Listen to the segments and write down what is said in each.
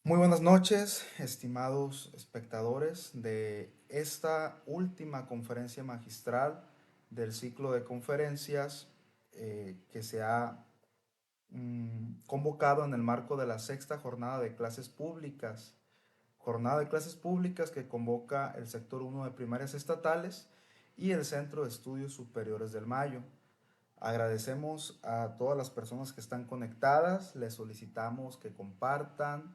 Muy buenas noches, estimados espectadores de esta última conferencia magistral del ciclo de conferencias que se ha convocado en el marco de la sexta jornada de clases públicas que convoca el sector 1 de primarias estatales y el Centro de Estudios Superiores del Mayo. Agradecemos a todas las personas que están conectadas, les solicitamos que compartan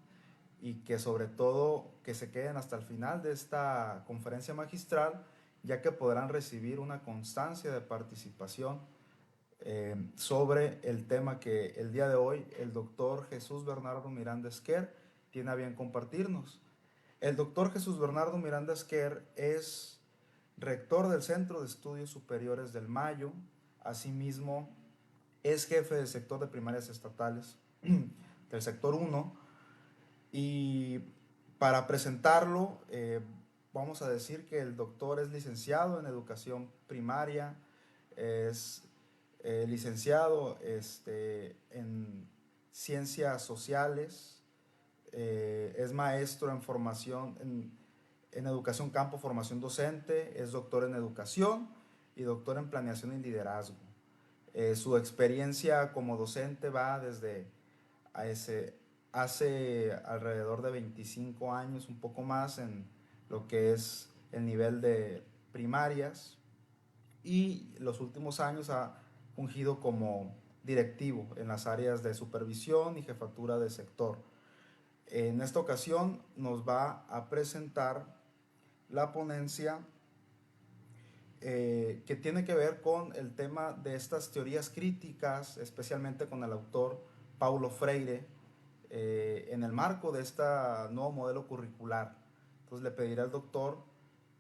y que sobre todo que se queden hasta el final de esta conferencia magistral, ya que podrán recibir una constancia de participación sobre el tema que el día de hoy el doctor Jesús Bernardo Miranda Esquer tiene a bien compartirnos. El doctor Jesús Bernardo Miranda Esquer es rector del Centro de Estudios Superiores del Mayo, asimismo es jefe del sector de primarias estatales del sector 1 y para presentarlo vamos a decir que el doctor es licenciado en educación primaria, es licenciado en ciencias sociales, es maestro en formación en educación campo, formación docente, es doctor en educación y doctor en planeación y liderazgo. Su experiencia como docente va desde hace alrededor de 25 años, un poco más, en lo que es el nivel de primarias, y los últimos años ha fungido como directivo en las áreas de supervisión y jefatura de sector. En esta ocasión nos va a presentar la ponencia que tiene que ver con el tema de estas teorías críticas, especialmente con el autor Paulo Freire, en el marco de este nuevo modelo curricular. Entonces le pediré al doctor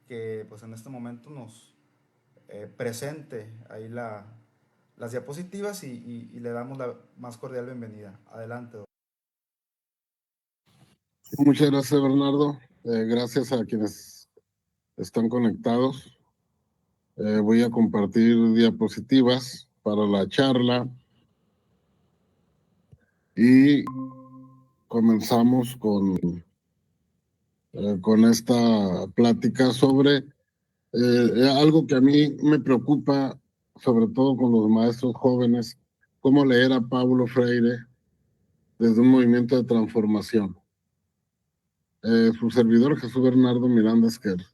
que pues en este momento nos presente ahí las diapositivas y le damos la más cordial bienvenida. Adelante, doctor. Muchas gracias, Bernardo. Gracias a quienes están conectados. Voy a compartir diapositivas para la charla y comenzamos con esta plática sobre algo que a mí me preocupa, sobre todo con los maestros jóvenes, cómo leer a Paulo Freire desde un movimiento de transformación. Su servidor, Jesús Bernardo Miranda Esquer.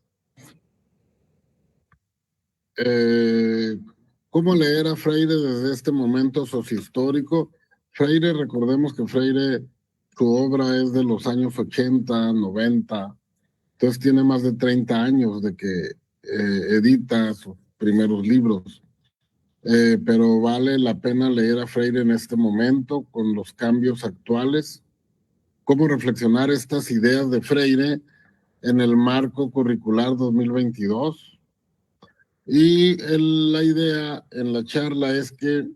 ¿Cómo leer a Freire desde este momento sociohistórico? Freire, recordemos que Freire, su obra es de los años 80, 90, entonces tiene más de 30 años de que edita sus primeros libros. Pero vale la pena leer a Freire en este momento con los cambios actuales. ¿Cómo reflexionar estas ideas de Freire en el marco curricular 2022? Y la idea en la charla es que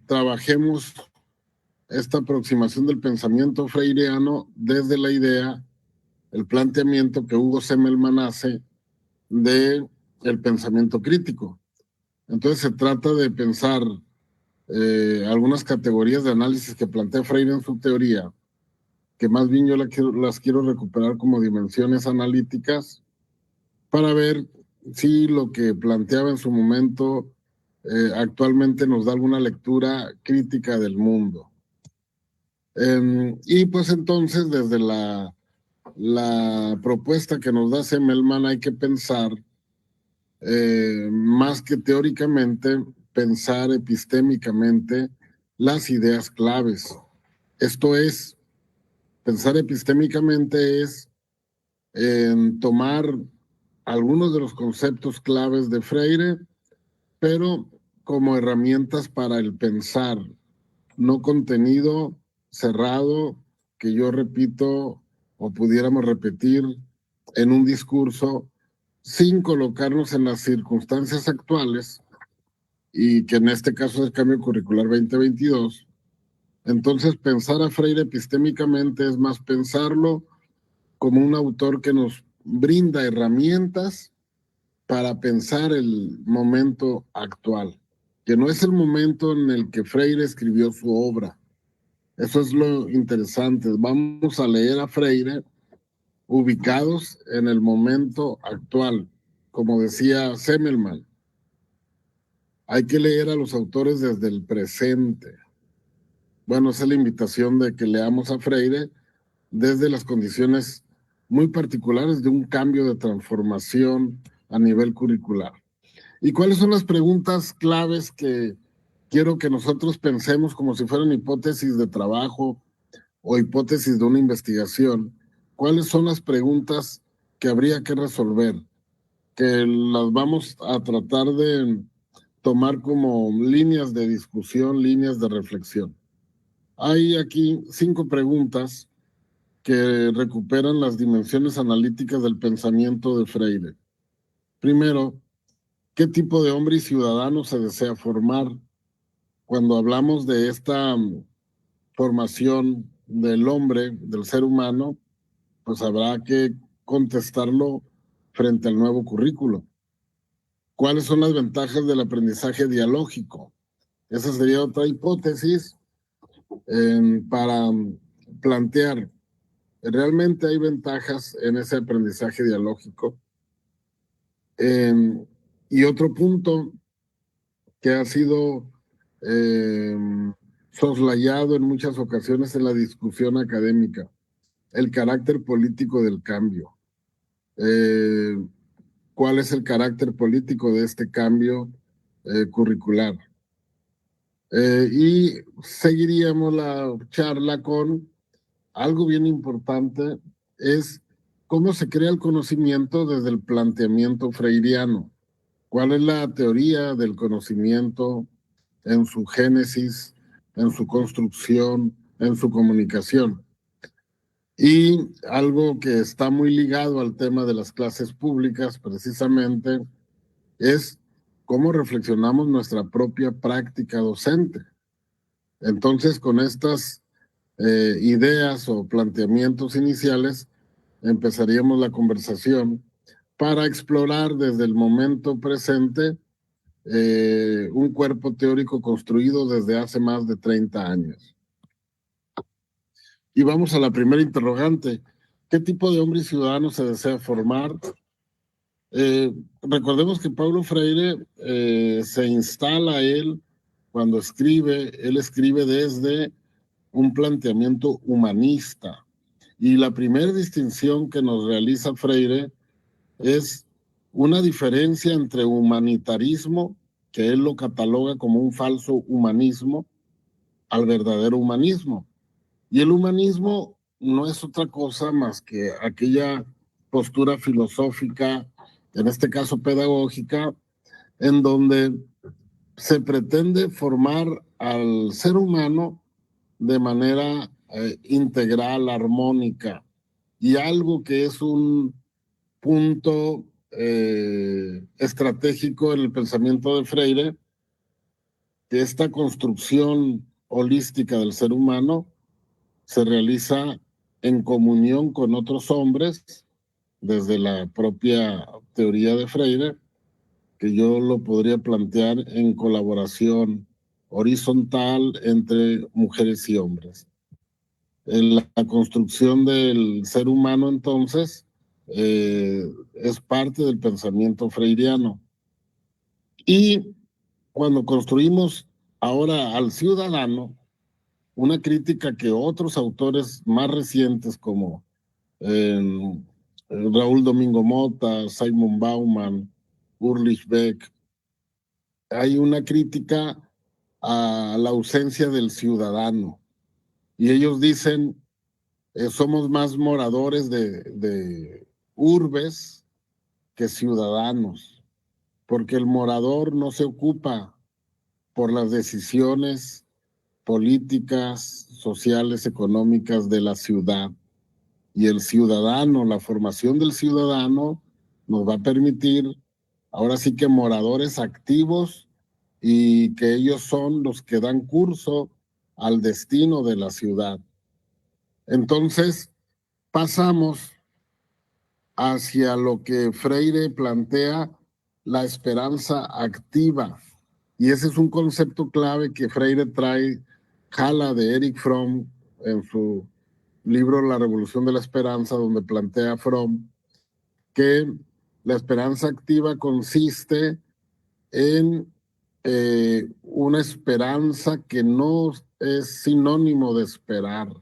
trabajemos esta aproximación del pensamiento freireano desde la idea, el planteamiento que Hugo Semmelmann hace de el pensamiento crítico. Entonces se trata de pensar algunas categorías de análisis que plantea Freire en su teoría, que más bien yo las quiero recuperar como dimensiones analíticas para ver si lo que planteaba en su momento actualmente nos da alguna lectura crítica del mundo. Y pues entonces desde la propuesta que nos da Semmelmann hay que pensar más que teóricamente, pensar epistémicamente las ideas claves. Esto es, pensar epistémicamente es tomar algunos de los conceptos claves de Freire, pero como herramientas para el pensar, no contenido cerrado que yo repito o pudiéramos repetir en un discurso sin colocarnos en las circunstancias actuales y que en este caso es el cambio curricular 2022. Entonces pensar a Freire epistémicamente es más pensarlo como un autor que nos brinda herramientas para pensar el momento actual, que no es el momento en el que Freire escribió su obra, Eso es lo interesante. Vamos a leer a Freire ubicados en el momento actual. Como decía Semmelman, hay que leer a los autores desde el presente. Bueno, esa es la invitación de que leamos a Freire desde las condiciones muy particulares de un cambio de transformación a nivel curricular. ¿Y cuáles son las preguntas claves que quiero que nosotros pensemos como si fueran hipótesis de trabajo o hipótesis de una investigación? ¿Cuáles son las preguntas que habría que resolver? Que las vamos a tratar de tomar como líneas de discusión, líneas de reflexión. Hay aquí 5 preguntas que recuperan las dimensiones analíticas del pensamiento de Freire. Primero, ¿qué tipo de hombre y ciudadano se desea formar? Cuando hablamos de esta formación del hombre, del ser humano, pues habrá que contestarlo frente al nuevo currículo. ¿Cuáles son las ventajas del aprendizaje dialógico? Esa sería otra hipótesis para plantear. Realmente hay ventajas en ese aprendizaje dialógico. Y otro punto que ha sido eh, soslayado en muchas ocasiones en la discusión académica, el carácter político del cambio. ¿Cuál es el carácter político de este cambio curricular? Y seguiríamos la charla con algo bien importante, es cómo se crea el conocimiento desde el planteamiento freiriano. ¿Cuál es la teoría del conocimiento en su génesis, en su construcción, en su comunicación? Y algo que está muy ligado al tema de las clases públicas, precisamente, es cómo reflexionamos nuestra propia práctica docente. Entonces, con estas ideas o planteamientos iniciales, empezaríamos la conversación para explorar desde el momento presente un cuerpo teórico construido desde hace más de 30 años. Y vamos a la primera interrogante. ¿Qué tipo de hombre y ciudadano se desea formar? Recordemos que Paulo Freire se instala él cuando escribe, él escribe desde un planteamiento humanista. Y la primera distinción que nos realiza Freire es una diferencia entre humanitarismo, que él lo cataloga como un falso humanismo, al verdadero humanismo. Y el humanismo no es otra cosa más que aquella postura filosófica, en este caso pedagógica, en donde se pretende formar al ser humano de manera integral, armónica, y algo que es un punto estratégico en el pensamiento de Freire, que esta construcción holística del ser humano se realiza en comunión con otros hombres, desde la propia teoría de Freire, que yo lo podría plantear en colaboración horizontal entre mujeres y hombres. En la construcción del ser humano, entonces, es parte del pensamiento freiriano. Y cuando construimos ahora al ciudadano, una crítica que otros autores más recientes como eh, Raúl Domingo Mota, Simon Bauman, Ulrich Beck, hay una crítica a la ausencia del ciudadano. Y ellos dicen, somos más moradores de urbes que ciudadanos, porque el morador no se ocupa por las decisiones políticas, sociales, económicas de la ciudad. Y el ciudadano, la formación del ciudadano nos va a permitir, ahora sí que moradores activos, y que ellos son los que dan curso al destino de la ciudad. Entonces, pasamos hacia lo que Freire plantea, la esperanza activa. Y ese es un concepto clave que Freire trae jala de Erich Fromm en su libro La Revolución de la Esperanza, donde plantea Fromm que la esperanza activa consiste en una esperanza que no es sinónimo de esperar.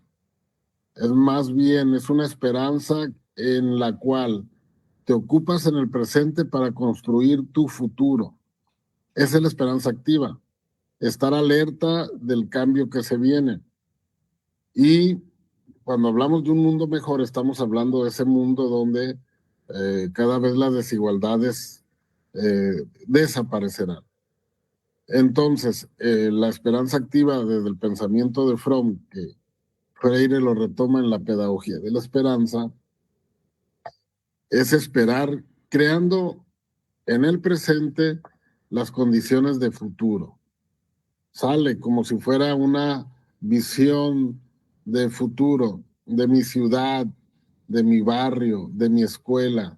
Es más bien, es una esperanza en la cual te ocupas en el presente para construir tu futuro. Esa es la esperanza activa, estar alerta del cambio que se viene. Y cuando hablamos de un mundo mejor, estamos hablando de ese mundo donde cada vez las desigualdades desaparecerán. Entonces, la esperanza activa desde el pensamiento de Fromm, que Freire lo retoma en la pedagogía de la esperanza, es esperar creando en el presente las condiciones de futuro. Sale como si fuera una visión de futuro, de mi ciudad, de mi barrio, de mi escuela.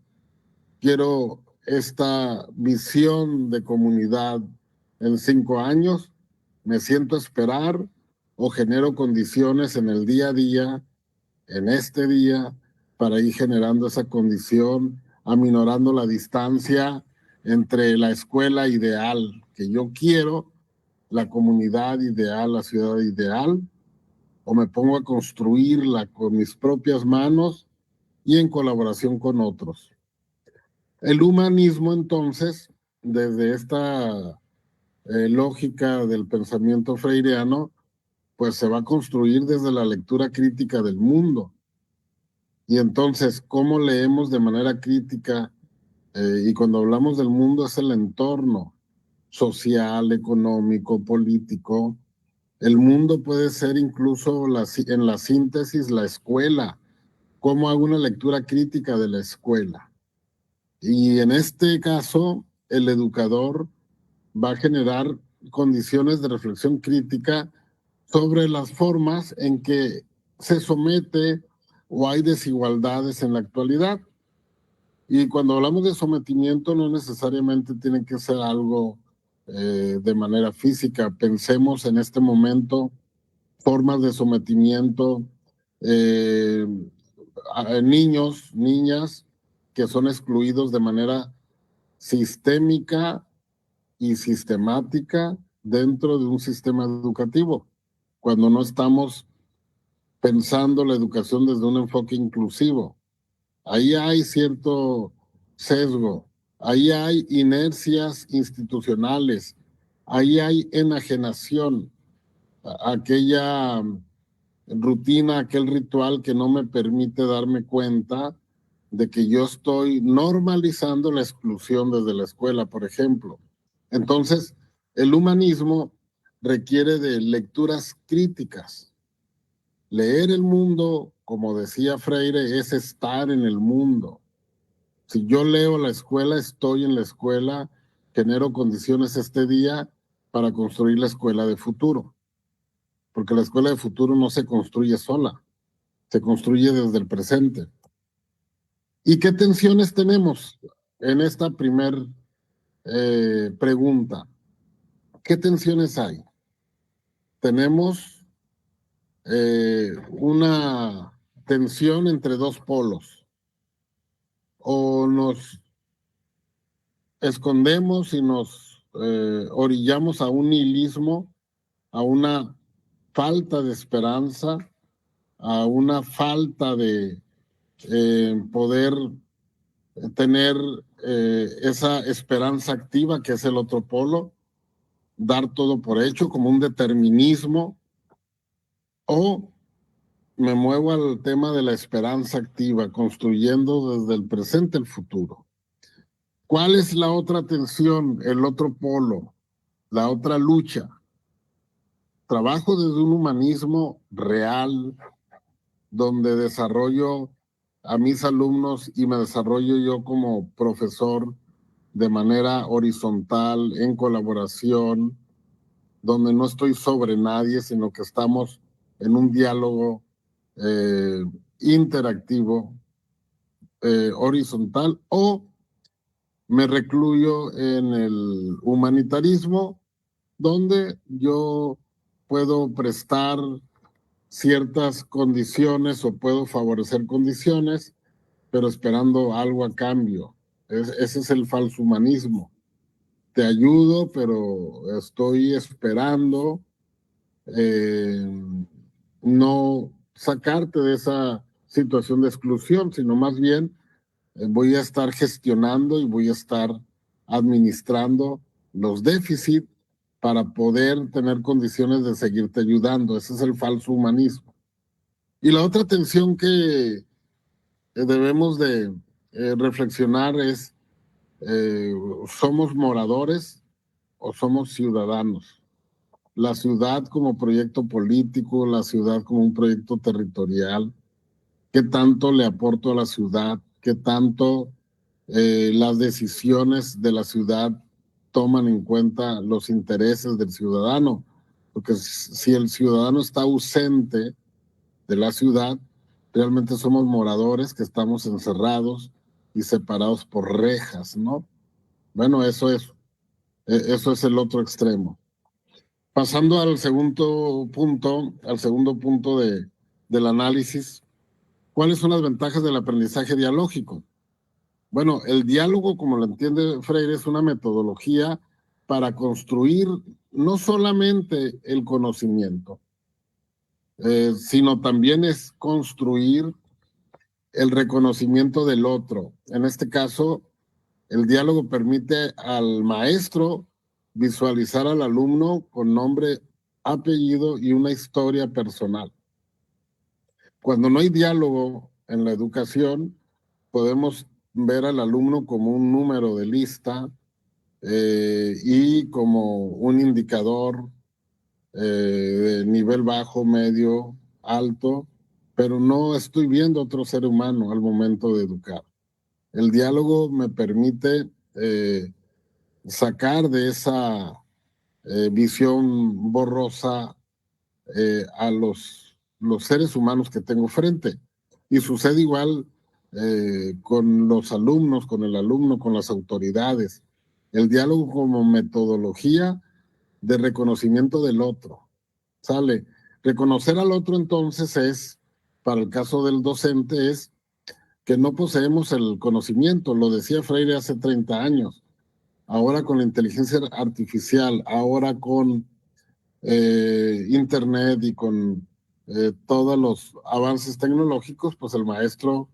Quiero esta visión de comunidad en 5 años, me siento a esperar o genero condiciones en el día a día, en este día, para ir generando esa condición, aminorando la distancia entre la escuela ideal que yo quiero, la comunidad ideal, la ciudad ideal, o me pongo a construirla con mis propias manos y en colaboración con otros. El humanismo, entonces, desde esta lógica del pensamiento freireano, pues se va a construir desde la lectura crítica del mundo. Y entonces, ¿cómo leemos de manera crítica? Y cuando hablamos del mundo es el entorno social, económico, político. El mundo puede ser incluso en la síntesis la escuela. ¿Cómo hago una lectura crítica de la escuela? Y en este caso, el educador va a generar condiciones de reflexión crítica sobre las formas en que se somete o hay desigualdades en la actualidad. Y cuando hablamos de sometimiento, no necesariamente tiene que ser algo de manera física. Pensemos en este momento formas de sometimiento, a niños, niñas que son excluidos de manera sistémica y sistemática dentro de un sistema educativo, cuando no estamos pensando la educación desde un enfoque inclusivo. Ahí hay cierto sesgo, ahí hay inercias institucionales, ahí hay enajenación, aquella rutina, aquel ritual que no me permite darme cuenta de que yo estoy normalizando la exclusión desde la escuela, por ejemplo. Entonces, el humanismo requiere de lecturas críticas. Leer el mundo, como decía Freire, es estar en el mundo. Si yo leo la escuela, estoy en la escuela, genero condiciones este día para construir la escuela de futuro. Porque la escuela de futuro no se construye sola, se construye desde el presente. ¿Y qué tensiones tenemos en esta primer pregunta? ¿Qué tensiones hay? Tenemos una tensión entre dos polos. O nos escondemos y nos orillamos a un nihilismo, a una falta de esperanza, a una falta de poder tener esa esperanza activa que es el otro polo, dar todo por hecho como un determinismo, o me muevo al tema de la esperanza activa, construyendo desde el presente el futuro. ¿Cuál es la otra tensión, el otro polo, la otra lucha? Trabajo desde un humanismo real, donde desarrollo a mis alumnos y me desarrollo yo como profesor de manera horizontal, en colaboración, donde no estoy sobre nadie, sino que estamos en un diálogo interactivo, horizontal, o me recluyo en el humanitarismo, donde yo puedo prestar ciertas condiciones o puedo favorecer condiciones, pero esperando algo a cambio. Ese es el falso humanismo. Te ayudo, pero estoy esperando no sacarte de esa situación de exclusión, sino más bien voy a estar gestionando y voy a estar administrando los déficits para poder tener condiciones de seguirte ayudando. Ese es el falso humanismo. Y la otra tensión que debemos de reflexionar es, ¿somos moradores o somos ciudadanos? La ciudad como proyecto político, la ciudad como un proyecto territorial, ¿qué tanto le aporto a la ciudad? ¿Qué tanto las decisiones de la ciudad toman en cuenta los intereses del ciudadano? Porque si el ciudadano está ausente de la ciudad, realmente somos moradores que estamos encerrados y separados por rejas, ¿no? Bueno, eso es el otro extremo. Pasando al segundo punto del análisis, ¿cuáles son las ventajas del aprendizaje dialógico? Bueno, el diálogo, como lo entiende Freire, es una metodología para construir no solamente el conocimiento, sino también es construir el reconocimiento del otro. En este caso, el diálogo permite al maestro visualizar al alumno con nombre, apellido y una historia personal. Cuando no hay diálogo en la educación, podemos ver al alumno como un número de lista y como un indicador de nivel bajo, medio, alto, pero no estoy viendo otro ser humano al momento de educar. El diálogo me permite sacar de esa visión borrosa a los seres humanos que tengo frente. Y sucede igual con los alumnos, con el alumno, con las autoridades. El diálogo como metodología de reconocimiento del otro. ¿Sale? Reconocer al otro entonces es, para el caso del docente, es que no poseemos el conocimiento, lo decía Freire hace 30 años. Ahora con la inteligencia artificial, ahora con Internet y con todos los avances tecnológicos, pues el maestro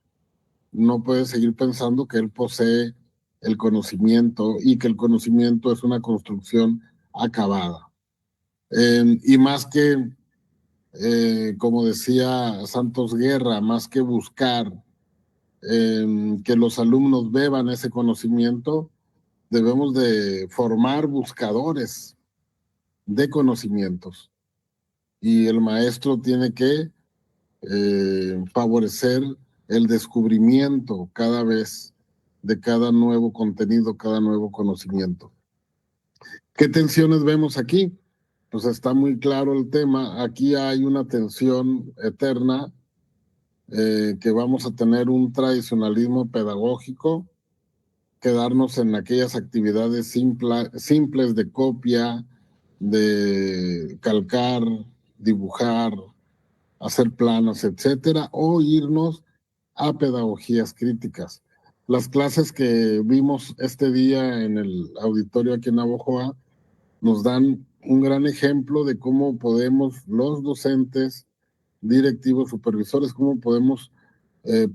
no puede seguir pensando que él posee el conocimiento y que el conocimiento es una construcción acabada. Y más que, como decía Santos Guerra, más que buscar que los alumnos beban ese conocimiento, debemos de formar buscadores de conocimientos. Y el maestro tiene que favorecer el descubrimiento cada vez de cada nuevo contenido, cada nuevo conocimiento. ¿Qué tensiones vemos aquí? Pues está muy claro el tema. Aquí hay una tensión eterna que vamos a tener un tradicionalismo pedagógico, quedarnos en aquellas actividades simples de copia, de calcar, dibujar, hacer planos, etcétera, o irnos a pedagogías críticas. Las clases que vimos este día en el auditorio aquí en Navojoa nos dan un gran ejemplo de cómo podemos los docentes, directivos, supervisores, cómo podemos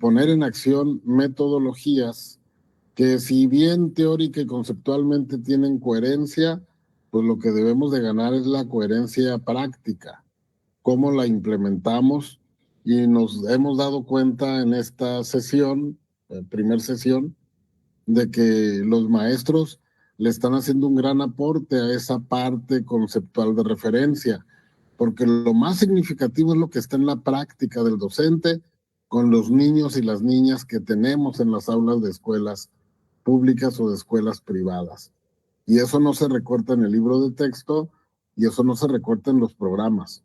poner en acción metodologías que si bien teórica y conceptualmente tienen coherencia, pues lo que debemos de ganar es la coherencia práctica, cómo la implementamos, y nos hemos dado cuenta en esta sesión, primer sesión, de que los maestros le están haciendo un gran aporte a esa parte conceptual de referencia, porque lo más significativo es lo que está en la práctica del docente con los niños y las niñas que tenemos en las aulas de escuelas públicas o de escuelas privadas. Y eso no se recorta en el libro de texto y eso no se recorta en los programas.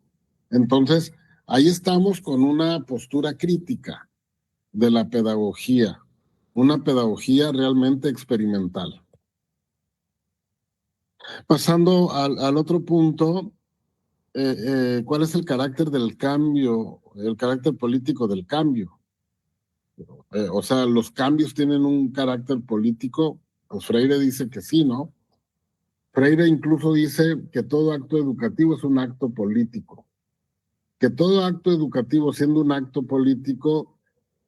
Entonces, ahí estamos con una postura crítica de la pedagogía, una pedagogía realmente experimental. Pasando al otro punto, ¿cuál es el carácter del cambio, el carácter político del cambio? O sea, ¿los cambios tienen un carácter político? Pues Freire dice que sí, ¿no? Freire incluso dice que todo acto educativo es un acto político, que todo acto educativo siendo un acto político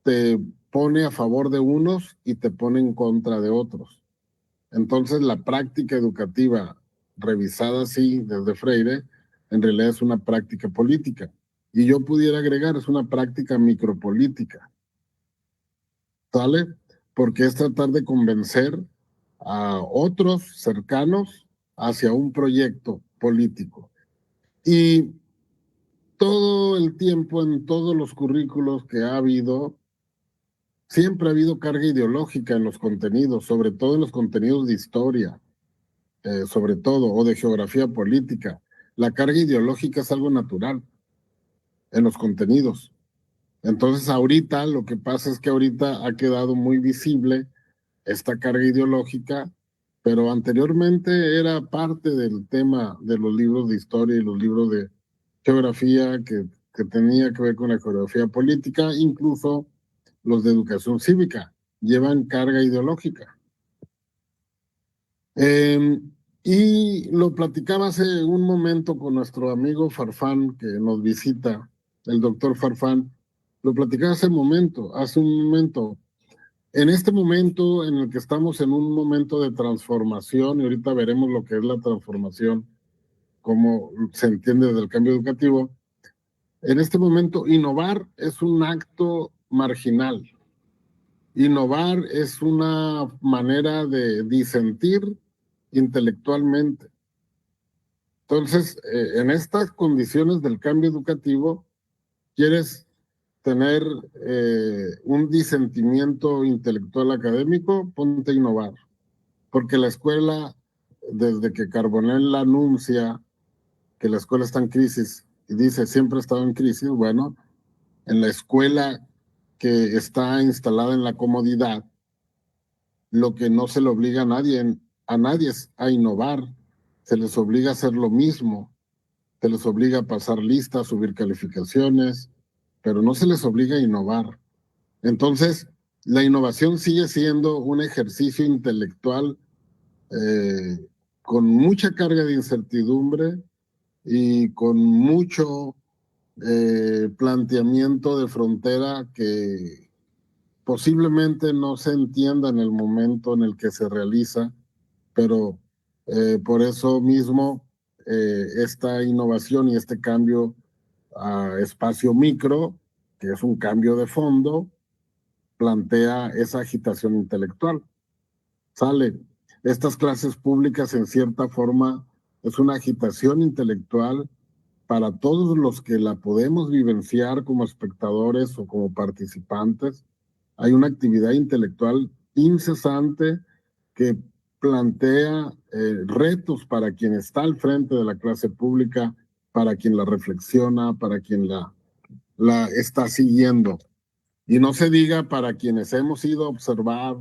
te pone a favor de unos y te pone en contra de otros. Entonces la práctica educativa revisada así desde Freire, en realidad es una práctica política. Y yo pudiera agregar, es una práctica micropolítica, ¿sale? Porque es tratar de convencer a otros cercanos hacia un proyecto político. Y todo el tiempo en todos los currículos que ha habido, siempre ha habido carga ideológica en los contenidos, sobre todo en los contenidos de historia, sobre todo, o de geografía política. La carga ideológica es algo natural en los contenidos. Entonces, ahorita lo que pasa es que ahorita ha quedado muy visible esta carga ideológica, pero anteriormente era parte del tema de los libros de historia y los libros de geografía que tenía que ver con la geografía política, incluso los de educación cívica, llevan carga ideológica. Y lo platicaba hace un momento con nuestro amigo Farfán, que nos visita, el doctor Farfán, lo platicaba hace un momento. En este momento en el que estamos en un momento de transformación, y ahorita veremos lo que es la transformación, cómo se entiende desde el cambio educativo, en este momento innovar es un acto marginal. Innovar es una manera de disentir intelectualmente. Entonces, en estas condiciones del cambio educativo, quieres tener un disentimiento intelectual académico, ponte a innovar. Porque la escuela, desde que Carbonell anuncia que la escuela está en crisis y dice siempre ha estado en crisis, bueno, en la escuela que está instalada en la comodidad, lo que no se le obliga a nadie es a innovar, se les obliga a hacer lo mismo, se les obliga a pasar listas, subir calificaciones, pero no se les obliga a innovar. Entonces, la innovación sigue siendo un ejercicio intelectual con mucha carga de incertidumbre y con mucho planteamiento de frontera que posiblemente no se entienda en el momento en el que se realiza, pero por eso mismo esta innovación y este cambio a espacio micro, que es un cambio de fondo, plantea esa agitación intelectual. Sale. Estas clases públicas, en cierta forma, es una agitación intelectual para todos los que la podemos vivenciar como espectadores o como participantes. Hay una actividad intelectual incesante que plantea retos para quien está al frente de la clase pública, para quien la reflexiona, para quien la está siguiendo. Y no se diga para quienes hemos ido a observar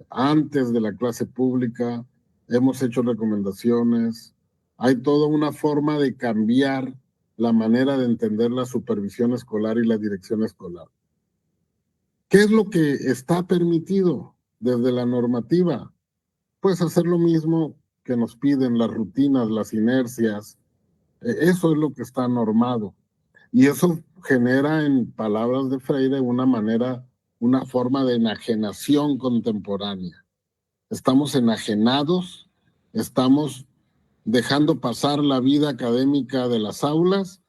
antes de la clase pública, hemos hecho recomendaciones. Hay toda una forma de cambiar la manera de entender la supervisión escolar y la dirección escolar. ¿Qué es lo que está permitido desde la normativa? Pues hacer lo mismo que nos piden las rutinas, las inercias. Eso es lo que está normado. Y eso genera, en palabras de Freire, una forma de enajenación contemporánea. Estamos enajenados, estamos dejando pasar la vida académica de las aulas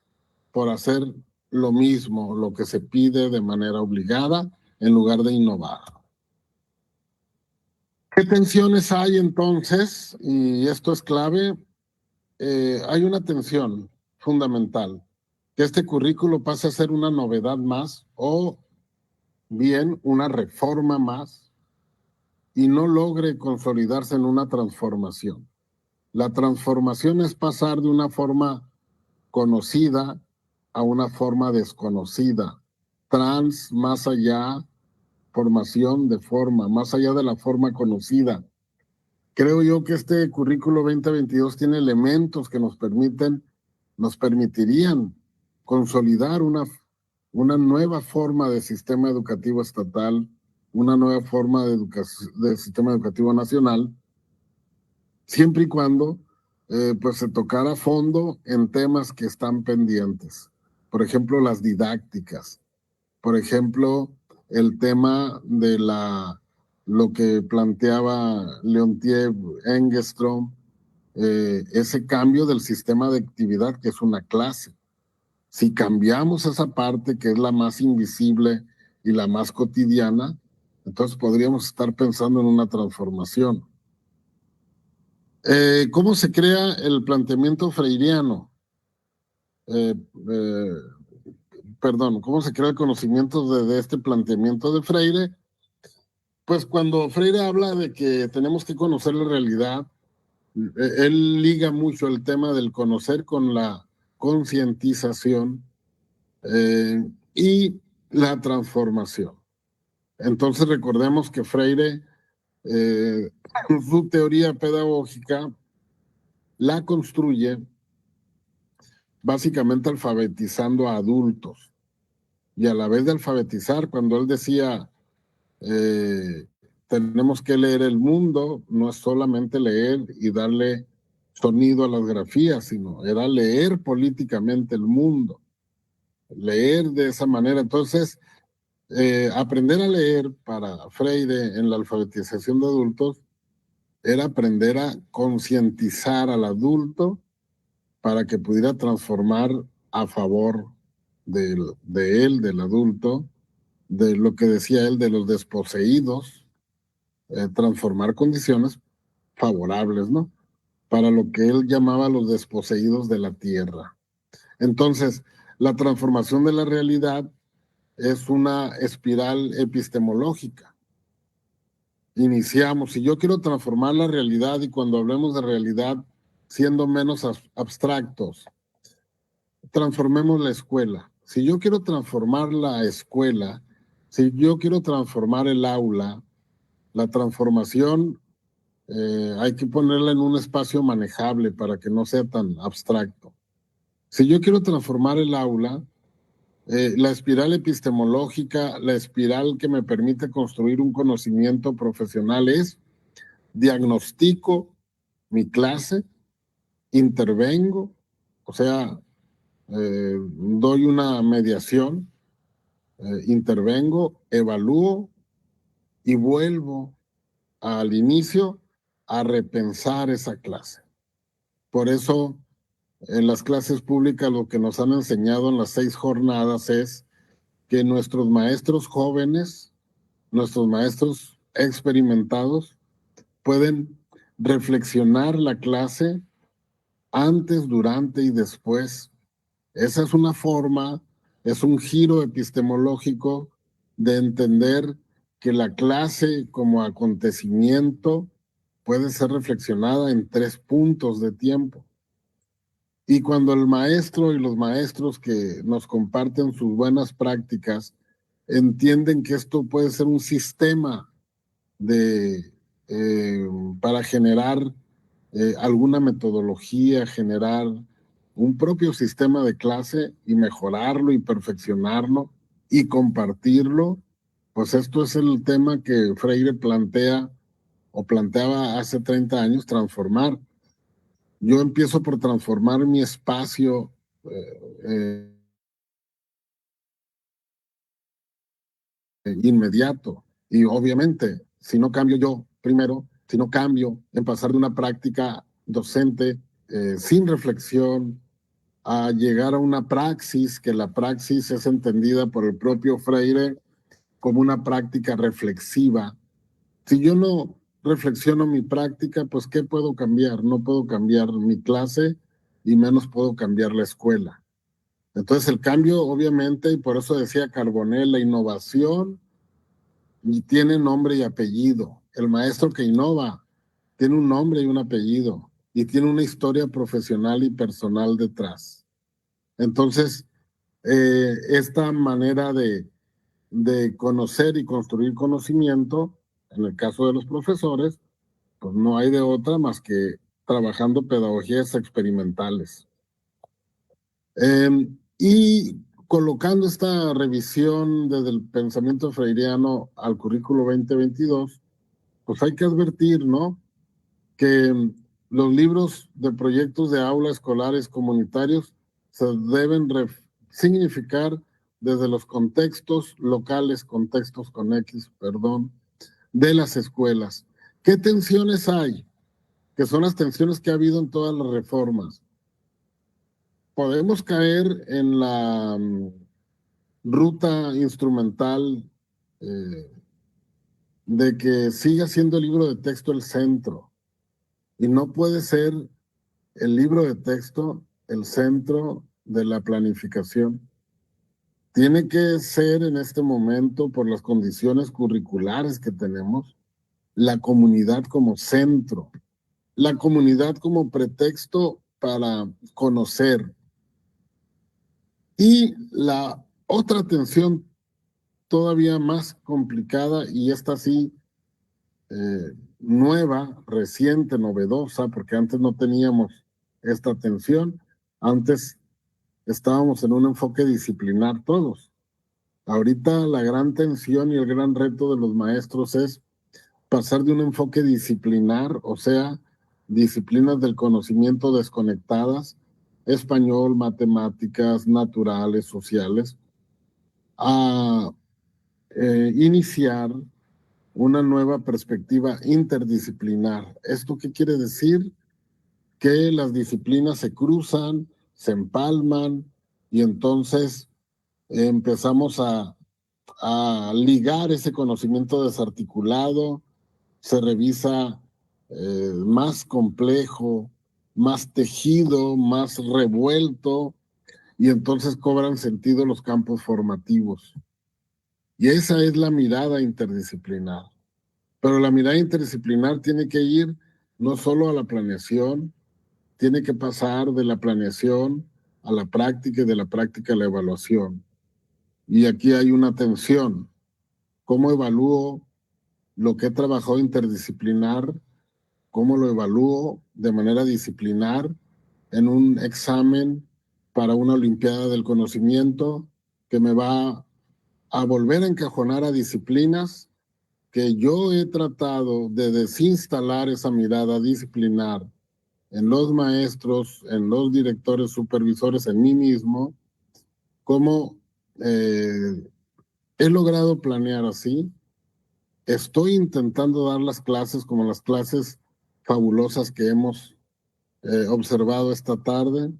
por hacer lo mismo, lo que se pide de manera obligada, en lugar de innovar. ¿Qué tensiones hay entonces? Y esto es clave. Hay una tensión fundamental, que este currículo pase a ser una novedad más o bien una reforma más y no logre consolidarse en una transformación. La transformación es pasar de una forma conocida a una forma desconocida. Trans, más allá, formación de forma, más allá de la forma conocida. Creo yo que este currículo 2022 tiene elementos que nos permiten nos permitirían consolidar una nueva forma de sistema educativo estatal, una nueva forma de sistema educativo nacional, siempre y cuando pues se tocara a fondo en temas que están pendientes. Por ejemplo, las didácticas. Por ejemplo, el tema de lo que planteaba Leontiev Engström, ese cambio del sistema de actividad que es una clase. Si cambiamos esa parte que es la más invisible y la más cotidiana, entonces podríamos estar pensando en una transformación. ¿Cómo se crea el planteamiento freiriano? Perdón, ¿cómo se crea el conocimiento de este planteamiento de Freire? Pues cuando Freire habla de que tenemos que conocer la realidad, él liga mucho el tema del conocer con la concientización y la transformación. Entonces recordemos que Freire, su teoría pedagógica, la construye básicamente alfabetizando a adultos. Y a la vez de alfabetizar, cuando él decía, tenemos que leer el mundo, no es solamente leer y darle sonido a las grafías, sino era leer políticamente el mundo, leer de esa manera. Entonces, aprender a leer para Freire en la alfabetización de adultos era aprender a concientizar al adulto para que pudiera transformar a favor de él, del adulto, de lo que decía él, de los desposeídos, transformar condiciones favorables, ¿no? Para lo que él llamaba los desposeídos de la tierra. Entonces, la transformación de la realidad es una espiral epistemológica. Iniciamos, si yo quiero transformar la realidad, y cuando hablemos de realidad, siendo menos abstractos, transformemos la escuela. Si yo quiero transformar la escuela, si yo quiero transformar el aula, la transformación hay que ponerla en un espacio manejable para que no sea tan abstracto. Si yo quiero transformar el aula, la espiral epistemológica, la espiral que me permite construir un conocimiento profesional es diagnostico mi clase, intervengo, o sea, doy una mediación, intervengo, evalúo y vuelvo al inicio a repensar esa clase. Por eso, en las clases públicas lo que nos han enseñado en las 6 jornadas es que nuestros maestros jóvenes, nuestros maestros experimentados, pueden reflexionar la clase antes, durante y después. Esa es una forma, es un giro epistemológico de entender que la clase como acontecimiento puede ser reflexionada en 3 puntos de tiempo. Y cuando el maestro y los maestros que nos comparten sus buenas prácticas entienden que esto puede ser un sistema de, para generar alguna metodología, generar un propio sistema de clase y mejorarlo y perfeccionarlo y compartirlo, pues esto es el tema que Freire plantea o planteaba hace 30 años, transformar. Yo empiezo por transformar mi espacio inmediato. Y obviamente, si no cambio yo primero, si no cambio en pasar de una práctica docente sin reflexión a llegar a una praxis, que la praxis es entendida por el propio Freire como una práctica reflexiva. Si yo no reflexiono mi práctica, pues ¿qué puedo cambiar? No puedo cambiar mi clase y menos puedo cambiar la escuela. Entonces el cambio, obviamente, y por eso decía Carbonell, la innovación y tiene nombre y apellido. El maestro que innova tiene un nombre y un apellido y tiene una historia profesional y personal detrás. Entonces, esta manera de conocer y construir conocimiento, en el caso de los profesores, pues no hay de otra más que trabajando pedagogías experimentales. Y colocando esta revisión desde el pensamiento freiriano al currículo 2022, pues hay que advertir, ¿no? Que los libros de proyectos de aula escolares comunitarios se deben significar desde los contextos locales, contextos con X, perdón, de las escuelas. ¿Qué tensiones hay? Que son las tensiones que ha habido en todas las reformas. Podemos caer en la ruta instrumental de que siga siendo el libro de texto el centro y no puede ser el libro de texto el centro de la planificación. Tiene que ser en este momento, por las condiciones curriculares que tenemos, la comunidad como centro, la comunidad como pretexto para conocer. Y la otra tensión todavía más complicada, y esta sí nueva, reciente, novedosa, porque antes no teníamos esta tensión, antes estábamos en un enfoque disciplinar todos. Ahorita la gran tensión y el gran reto de los maestros es pasar de un enfoque disciplinar, o sea, disciplinas del conocimiento desconectadas, español, matemáticas, naturales, sociales, a iniciar una nueva perspectiva interdisciplinar. ¿Esto qué quiere decir? Que las disciplinas se cruzan, se empalman y entonces empezamos a ligar ese conocimiento desarticulado, se revisa más complejo, más tejido, más revuelto, y entonces cobran sentido los campos formativos. Y esa es la mirada interdisciplinar. Pero la mirada interdisciplinar tiene que ir no solo a la planeación, tiene que pasar de la planeación a la práctica y de la práctica a la evaluación. Y aquí hay una tensión. ¿Cómo evalúo lo que he trabajado interdisciplinar? ¿Cómo lo evalúo de manera disciplinar en un examen para una Olimpiada del Conocimiento que me va a volver a encajonar a disciplinas que yo he tratado de desinstalar esa mirada disciplinar en los maestros, en los directores, supervisores, en mí mismo? ¿Cómo he logrado planear así? Estoy intentando dar las clases como las clases fabulosas que hemos observado esta tarde.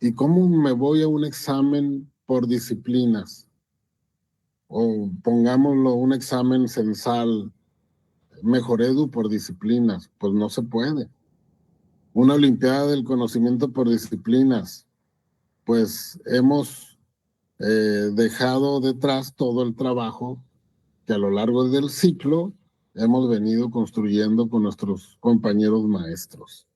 ¿Y cómo me voy a un examen por disciplinas? O pongámoslo, un examen censal, Mejor Edu por disciplinas. Pues no se puede. Una Olimpiada del Conocimiento por disciplinas. Pues hemos dejado detrás todo el trabajo que a lo largo del ciclo hemos venido construyendo con nuestros compañeros maestros.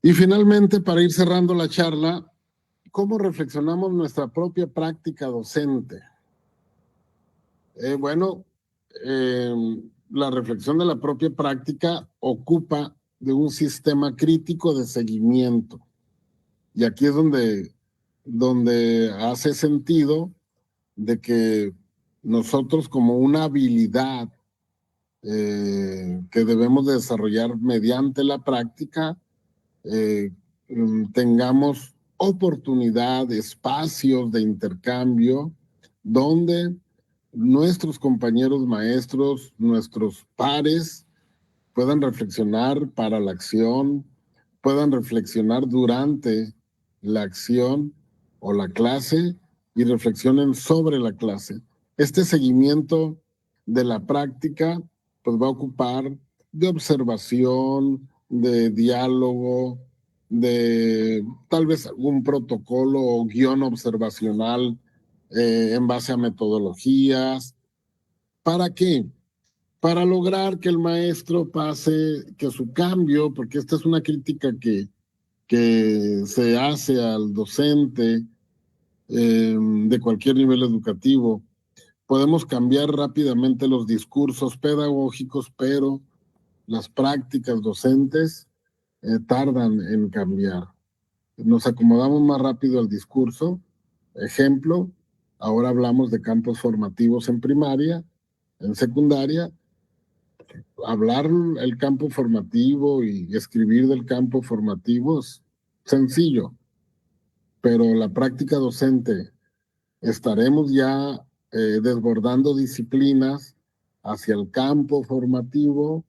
Y finalmente, para ir cerrando la charla, ¿cómo reflexionamos nuestra propia práctica docente? Bueno, la reflexión de la propia práctica ocupa de un sistema crítico de seguimiento. Y aquí es donde hace sentido de que nosotros como una habilidad que debemos desarrollar mediante la práctica, tengamos oportunidad, espacios de intercambio donde nuestros compañeros maestros, nuestros pares, puedan reflexionar para la acción, puedan reflexionar durante la acción o la clase y reflexionen sobre la clase. Este seguimiento de la práctica pues va a ocupar de observación, de diálogo, de tal vez algún protocolo o guión observacional en base a metodologías. ¿Para qué? Para lograr que el maestro pase, que su cambio, porque esta es una crítica que se hace al docente de cualquier nivel educativo. Podemos cambiar rápidamente los discursos pedagógicos, pero las prácticas docentes tardan en cambiar. nos acomodamos más rápido al discurso. Ejemplo, ahora hablamos de campos formativos en primaria, en secundaria. Hablar el campo formativo y escribir del campo formativo es sencillo, pero la práctica docente estaremos ya desbordando disciplinas hacia el campo formativo.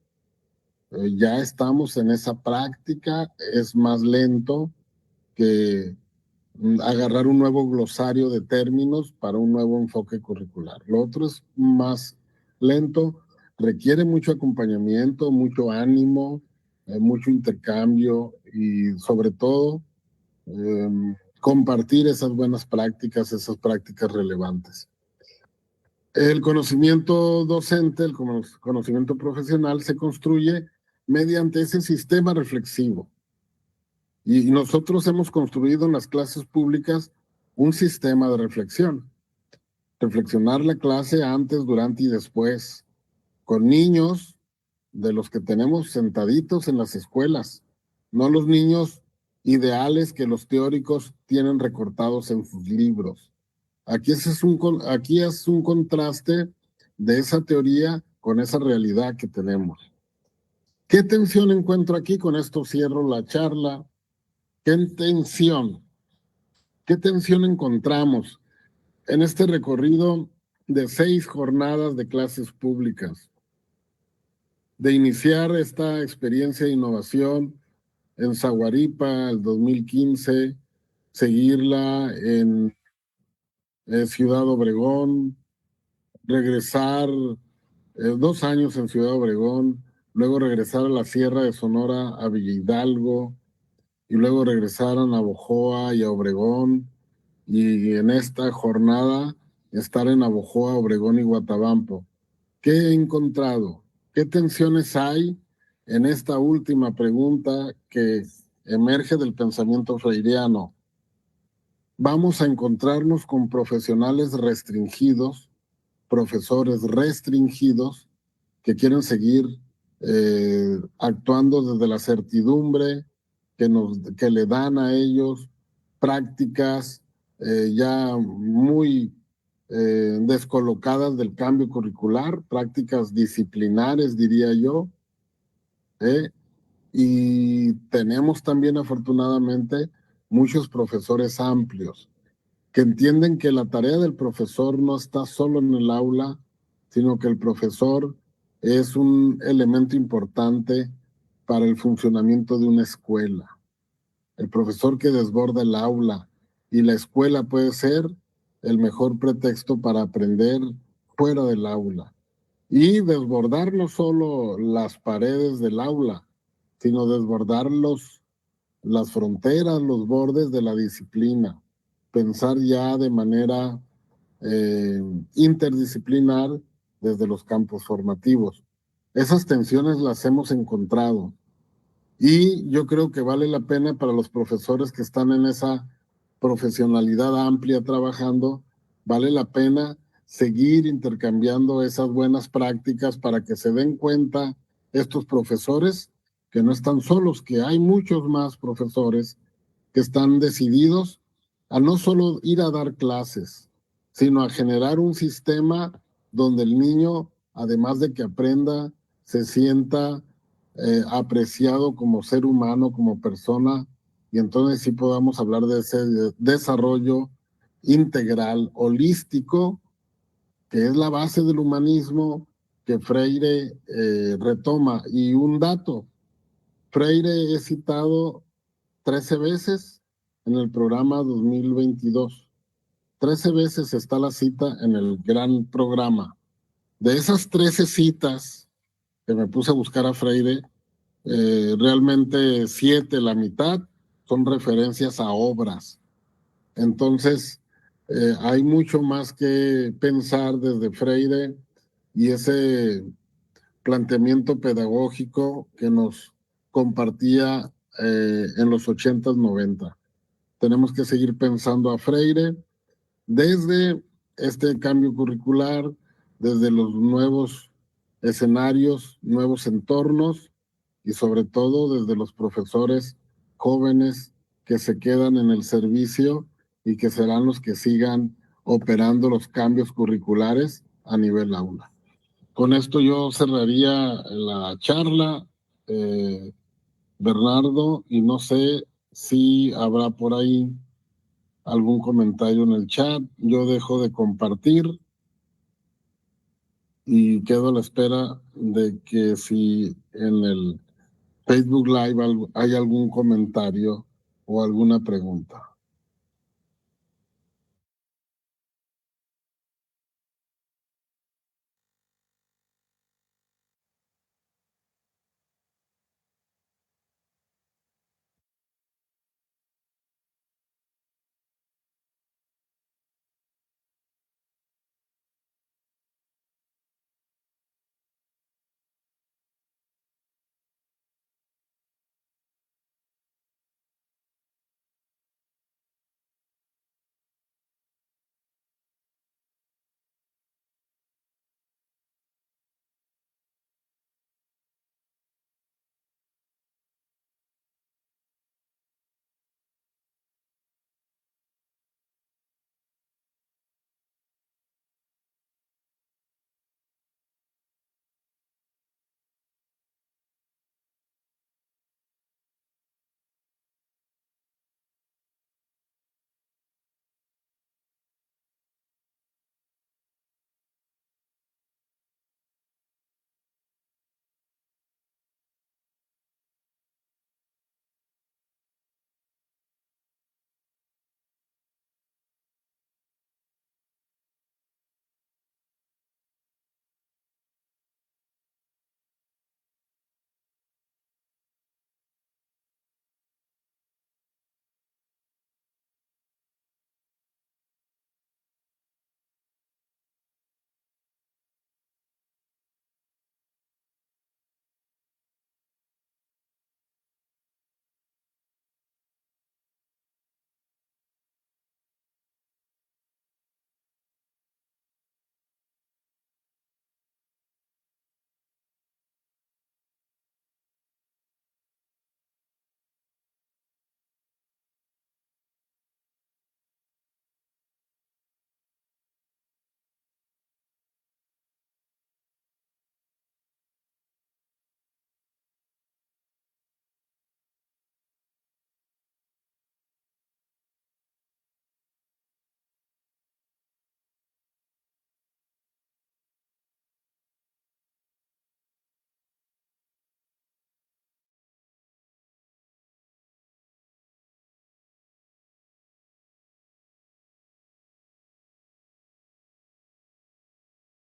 Ya estamos en esa práctica, es más lento que agarrar un nuevo glosario de términos para un nuevo enfoque curricular. Lo otro es más lento, requiere mucho acompañamiento, mucho ánimo, mucho intercambio y sobre todo compartir esas prácticas relevantes. El conocimiento docente, el conocimiento profesional se construye mediante ese sistema reflexivo. Y nosotros hemos construido en las clases públicas un sistema de reflexión. Reflexionar la clase antes, durante y después, con niños de los que tenemos sentaditos en las escuelas, no los niños ideales que los teóricos tienen recortados en sus libros. Aquí es un contraste de esa teoría con esa realidad que tenemos. ¿Qué tensión encuentro aquí? Con esto cierro la charla. ¿Qué tensión? ¿Qué tensión encontramos en este recorrido de 6 jornadas de clases públicas? De iniciar esta experiencia de innovación en Zaguaripa el 2015, seguirla en Ciudad Obregón, regresar 2 años en Ciudad Obregón, luego regresar a la Sierra de Sonora, a Villa Hidalgo, y luego regresar a Navojoa y a Obregón, y en esta jornada estar en Navojoa, Obregón y Guatabampo. ¿Qué he encontrado? ¿Qué tensiones hay en esta última pregunta que emerge del pensamiento freiriano? Vamos a encontrarnos con profesionales restringidos, profesores restringidos, que quieren seguir actuando desde la certidumbre que le dan a ellos prácticas ya muy descolocadas del cambio curricular, prácticas disciplinares, diría yo. Y tenemos también, afortunadamente, muchos profesores amplios que entienden que la tarea del profesor no está solo en el aula, sino que el profesor es un elemento importante para el funcionamiento de una escuela. El profesor que desborda el aula y la escuela puede ser el mejor pretexto para aprender fuera del aula. Y desbordar no solo las paredes del aula, sino desbordar las fronteras, los bordes de la disciplina. Pensar ya de manera interdisciplinar desde los campos formativos. Esas tensiones las hemos encontrado y yo creo que vale la pena para los profesores que están en esa profesionalidad amplia trabajando, vale la pena seguir intercambiando esas buenas prácticas para que se den cuenta estos profesores que no están solos, que hay muchos más profesores que están decididos a no solo ir a dar clases, sino a generar un sistema donde el niño, además de que aprenda, se sienta apreciado como ser humano, como persona, y entonces sí podamos hablar de ese desarrollo integral, holístico, que es la base del humanismo que Freire retoma. Y un dato, Freire es citado 13 veces en el programa 2022. 13 veces está la cita en el gran programa. De esas 13 citas que me puse a buscar a Freire, realmente 7, la mitad, son referencias a obras. Entonces, hay mucho más que pensar desde Freire y ese planteamiento pedagógico que nos compartía en los 80s, 90. Tenemos que seguir pensando a Freire desde este cambio curricular, desde los nuevos escenarios, nuevos entornos y sobre todo desde los profesores jóvenes que se quedan en el servicio y que serán los que sigan operando los cambios curriculares a nivel aula. Con esto yo cerraría la charla, Bernardo, y no sé si habrá por ahí algún comentario en el chat. Yo dejo de compartir y quedo a la espera de que si en el Facebook Live hay algún comentario o alguna pregunta.